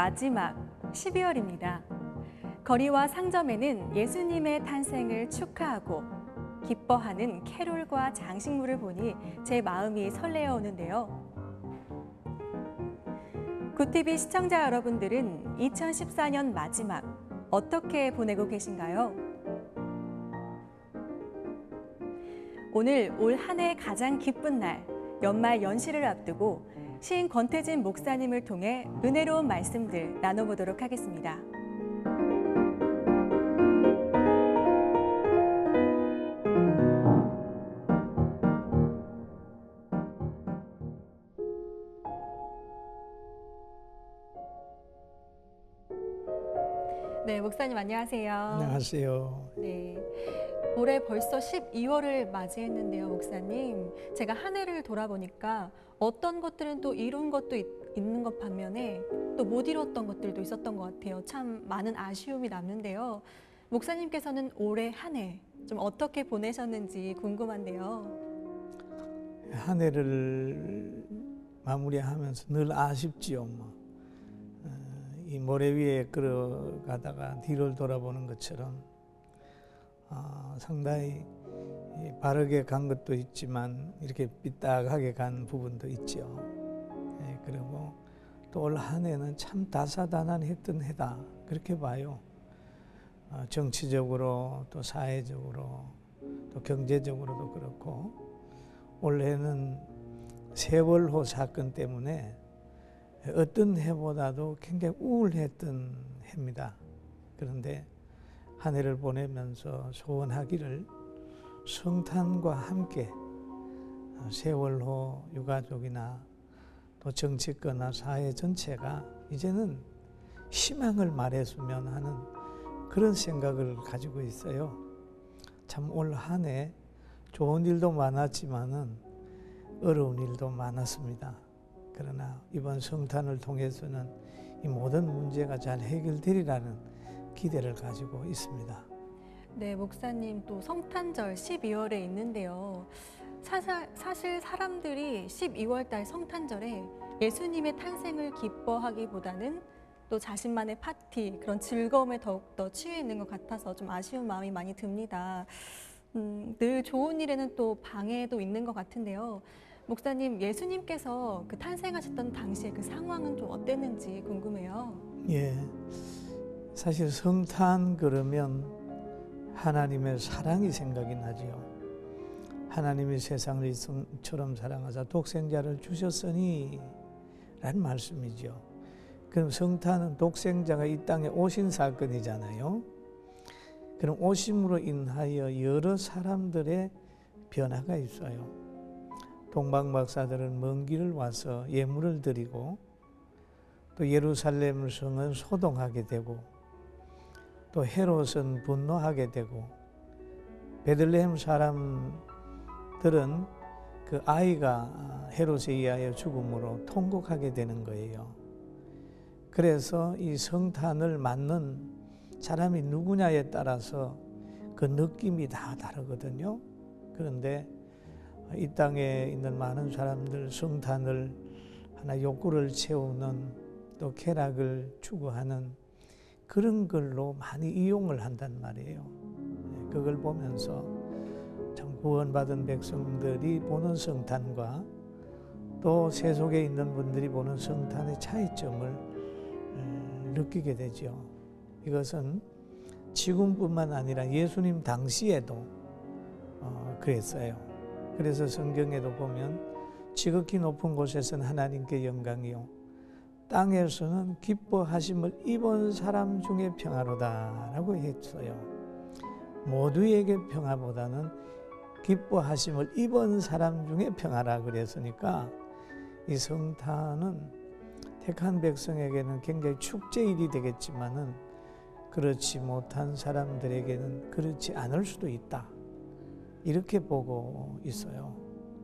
마지막 12월입니다. 거리와 상점에는 예수님의 탄생을 축하하고 기뻐하는 캐롤과 장식물을 보니 제 마음이 설레어 오는데요. 굿TV 시청자 여러분들은 2014년 마지막 어떻게 보내고 계신가요? 오늘 올 한 해 가장 기쁜 날, 연말 연시를 앞두고 시인 권태진 목사님을 통해 은혜로운 말씀들 나눠보도록 하겠습니다. 네, 목사님 안녕하세요. 안녕하세요. 네, 올해 벌써 12월을 맞이했는데요, 목사님. 제가 한 해를 돌아보니까 어떤 것들은 또 이룬 것도 있는 것 반면에 또 못 이뤘던 것들도 있었던 것 같아요. 참 많은 아쉬움이 남는데요. 목사님께서는 올해 한 해 좀 어떻게 보내셨는지 궁금한데요. 한 해를 마무리하면서 늘 아쉽지요. 이 모래 위에 걸어가다가 뒤를 돌아보는 것처럼 상당히 바르게 간 것도 있지만 이렇게 삐딱하게 간 부분도 있죠. 그리고 또 올 한 해는 참 다사다난했던 해다 그렇게 봐요. 정치적으로 또 사회적으로 또 경제적으로도 그렇고 올해는 세월호 사건 때문에 어떤 해보다도 굉장히 우울했던 해입니다. 그런데 한 해를 보내면서 소원하기를 성탄과 함께 세월호 유가족이나 또 정치권이나 사회 전체가 이제는 희망을 말했으면 하는 그런 생각을 가지고 있어요. 참 올 한 해 좋은 일도 많았지만은 어려운 일도 많았습니다. 그러나 이번 성탄을 통해서는 이 모든 문제가 잘 해결되리라는 기대를 가지고 있습니다. 네, 목사님 또 성탄절 12월에 있는데요. 사실 사람들이 12월 달 성탄절에 예수님의 탄생을 기뻐하기보다는 또 자신만의 파티, 그런 즐거움에 더욱더 취해 있는 것 같아서 좀 아쉬운 마음이 많이 듭니다. 늘 좋은 일에는 또 방해도 있는 것 같은데요. 목사님, 예수님께서 그 탄생하셨던 당시에 그 상황은 좀 어땠는지 궁금해요. 예, 사실 성탄 그러면 하나님의 사랑이 생각이 나지요. 하나님이 세상을 이처럼 사랑하사 독생자를 주셨으니 라는 말씀이죠. 그럼 성탄은 독생자가 이 땅에 오신 사건이잖아요. 그럼 오심으로 인하여 여러 사람들의 변화가 있어요. 동방박사들은 먼 길을 와서 예물을 드리고 또 예루살렘 성은 소동하게 되고 또 헤롯은 분노하게 되고 베들레헴 사람들은 그 아이가 헤롯에 의하여 죽음으로 통곡하게 되는 거예요. 그래서 이 성탄을 맞는 사람이 누구냐에 따라서 그 느낌이 다 다르거든요. 그런데 이 땅에 있는 많은 사람들 성탄을 하나 욕구를 채우는 또 쾌락을 추구하는 그런 걸로 많이 이용을 한단 말이에요. 그걸 보면서 참 구원받은 백성들이 보는 성탄과 또 세속에 있는 분들이 보는 성탄의 차이점을 느끼게 되죠. 이것은 지금뿐만 아니라 예수님 당시에도 그랬어요. 그래서 성경에도 보면 지극히 높은 곳에서는 하나님께 영광이요 땅에서는 기뻐하심을 입은 사람 중에 평화로다라고 했어요. 모두에게 평화보다는 기뻐하심을 입은 사람 중에 평화라 그랬으니까 이 성탄은 택한 백성에게는 굉장히 축제일이 되겠지만은 그렇지 못한 사람들에게는 그렇지 않을 수도 있다. 이렇게 보고 있어요.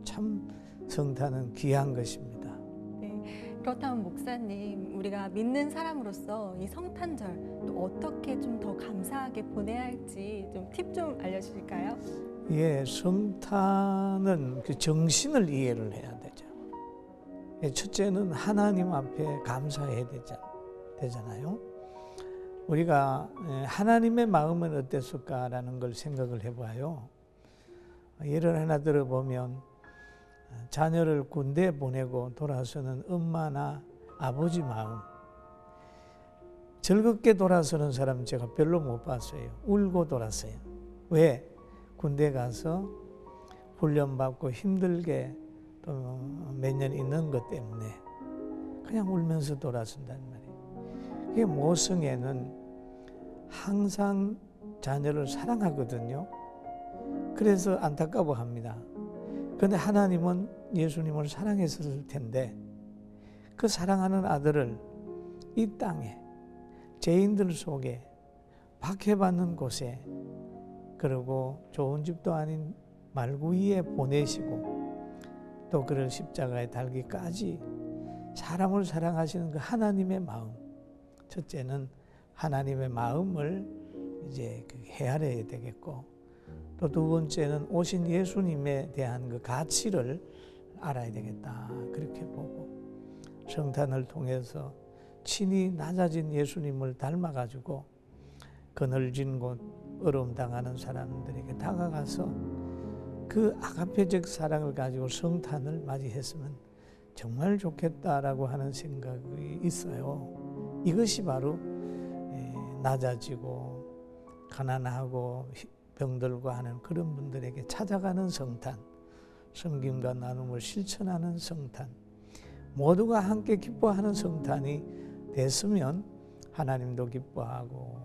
참 성탄은 귀한 것입니다. 네, 그렇다면 목사님, 우리가 믿는 사람으로서 이 성탄절 또 어떻게 좀 더 감사하게 보내야 할지 좀 팁 좀 알려주실까요? 예, 성탄은 그 정신을 이해를 해야 되죠. 첫째는 하나님 앞에 감사해야 되죠. 되잖아요. 우리가 하나님의 마음은 어땠을까라는 걸 생각을 해봐요. 예를 하나 들어보면 자녀를 군대에 보내고 돌아서는 엄마나 아버지 마음, 즐겁게 돌아서는 사람 제가 별로 못 봤어요. 울고 돌았어요. 왜? 군대 가서 훈련받고 힘들게 또 몇 년 있는 것 때문에 그냥 울면서 돌아선단 말이에요. 그게 모성애는 항상 자녀를 사랑하거든요. 그래서 안타까워합니다. 그런데 하나님은 예수님을 사랑했을 텐데 그 사랑하는 아들을 이 땅에 죄인들 속에 박해받는 곳에 그리고 좋은 집도 아닌 말구이에 보내시고 또 그를 십자가에 달기까지 사람을 사랑하시는 그 하나님의 마음, 첫째는 하나님의 마음을 이제 헤아려야 되겠고 또 두 번째는 오신 예수님에 대한 그 가치를 알아야 되겠다 그렇게 보고 성탄을 통해서 친히 낮아진 예수님을 닮아가지고 그늘진 곳 어려움 당하는 사람들에게 다가가서 그 아가페적 사랑을 가지고 성탄을 맞이했으면 정말 좋겠다라고 하는 생각이 있어요. 이것이 바로 낮아지고 가난하고 병들고 하는 그런 분들에게 찾아가는 성탄, 섬김과 나눔을 실천하는 성탄, 모두가 함께 기뻐하는 성탄이 됐으면 하나님도 기뻐하고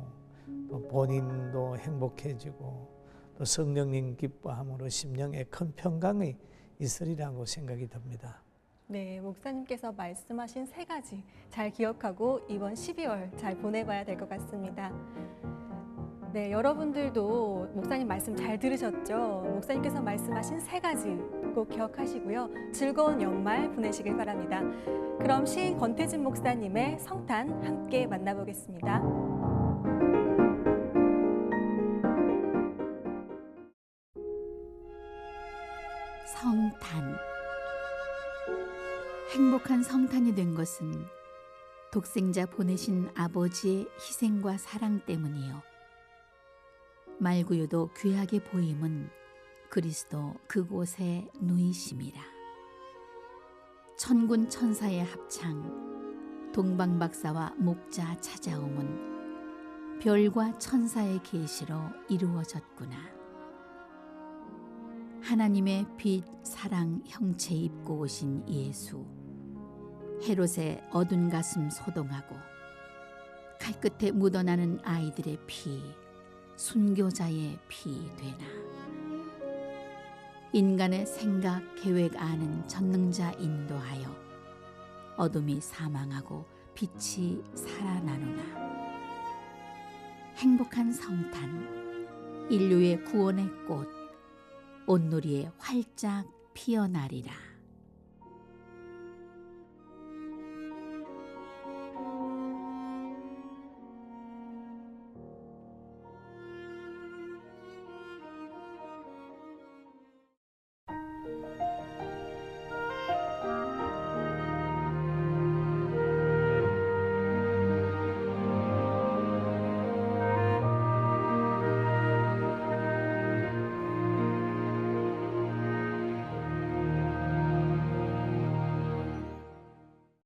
또 본인도 행복해지고 또 성령님 기뻐함으로 심령에 큰 평강이 있으리라고 생각이 듭니다. 네, 목사님께서 말씀하신 세 가지 잘 기억하고 이번 12월 잘 보내봐야 될 것 같습니다. 네, 여러분들도 목사님 말씀 잘 들으셨죠? 목사님께서 말씀하신 세 가지 꼭 기억하시고요. 즐거운 연말 보내시길 바랍니다. 그럼 시인 권태진 목사님의 성탄 함께 만나보겠습니다. 성탄. 행복한 성탄이 된 것은 독생자 보내신 아버지의 희생과 사랑 때문이요. 말구유도 귀하게 보임은 그리스도 그곳에 누이심이라. 천군 천사의 합창, 동방박사와 목자 찾아옴은 별과 천사의 계시로 이루어졌구나. 하나님의 빛, 사랑, 형체 입고 오신 예수. 헤롯의 어두운 가슴 소동하고 칼끝에 묻어나는 아이들의 피, 순교자의 피 되나. 인간의 생각, 계획 아는 전능자 인도하여 어둠이 사망하고 빛이 살아나노나. 행복한 성탄, 인류의 구원의 꽃, 온누리에 활짝 피어나리라.